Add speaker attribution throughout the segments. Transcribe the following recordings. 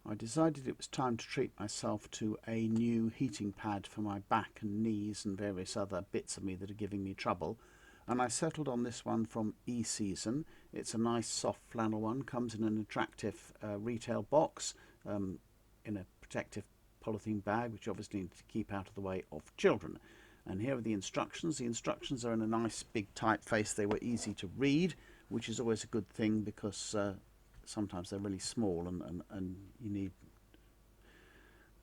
Speaker 1: I decided it was time to treat myself to a new heating pad for my back and knees and various other bits of me that are giving me trouble, and I settled on this one from Esseason. It's a nice soft flannel one, comes in an attractive retail box, in a protective polythene bag, which obviously needs to keep out of the way of children. And here are the instructions. The instructions are in a nice big typeface. They were easy to read, which is always a good thing because sometimes they're really small and you need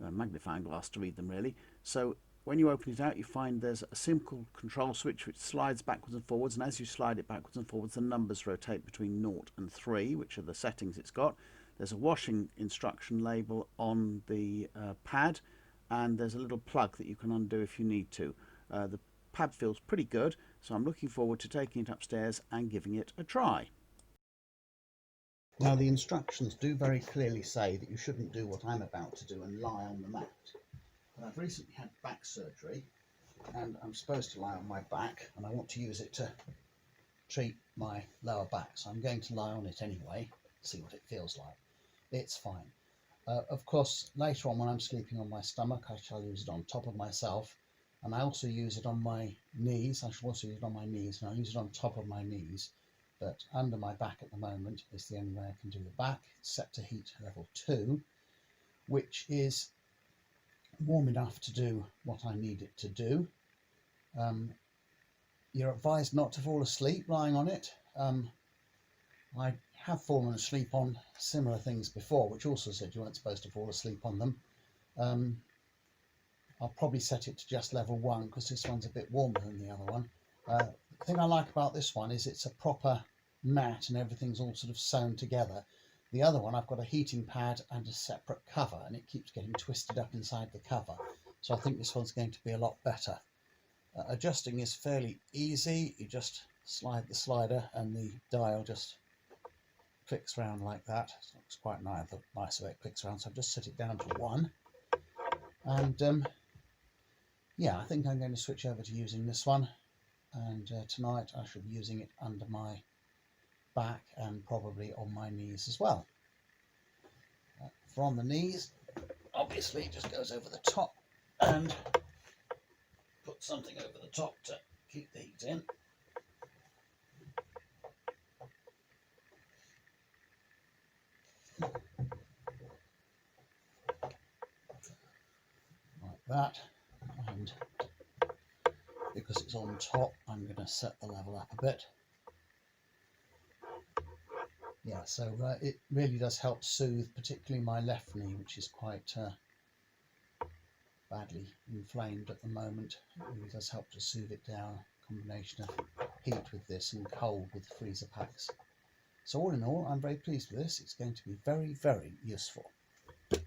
Speaker 1: a magnifying glass to read them really. So when you open it out, you find there's a simple control switch which slides backwards and forwards, and as you slide it backwards and forwards, the numbers rotate between 0 and 3, which are the settings it's got. There's a washing instruction label on the pad, and there's a little plug that you can undo if you need to. The pad feels pretty good, so I'm looking forward to taking it upstairs and giving it a try. Now, the instructions do very clearly say that you shouldn't do what I'm about to do and lie on the mat. But I've recently had back surgery and I'm supposed to lie on my back, and I want to use it to treat my lower back, so I'm going to lie on it anyway, see what it feels like. It's fine. Of course, later on when I'm sleeping on my stomach, I shall use it on top of myself, and I also use it on my knees. I shall also use it on my knees, and I use it on top of my knees. But under my back at the moment is the only way I can do the back. It's set to heat level 2, which is warm enough to do what I need it to do. You're advised not to fall asleep lying on it. I have fallen asleep on similar things before, which also said you weren't supposed to fall asleep on them. I'll probably set it to just level 1 because this one's a bit warmer than the other one. The thing I like about this one is it's a proper mat and everything's all sort of sewn together. The other one, I've got a heating pad and a separate cover, and it keeps getting twisted up inside the cover. So I think this one's going to be a lot better. Adjusting is fairly easy. You just slide the slider and the dial just clicks around like that. It looks quite nice the way it clicks around. So I've just set it down to 1. And yeah, I think I'm going to switch over to using this one. And tonight I shall be using it under my back and probably on my knees as well. For on the knees, obviously it just goes over the top and put something over the top to keep the heat in. Like that. And because it's on top, I'm going to set the level up a bit. Yeah, so it really does help soothe, particularly my left knee, which is quite badly inflamed at the moment. It really does help to soothe it down. A combination of heat with this and cold with freezer packs. So all in all, I'm very pleased with this. It's going to be very, very useful.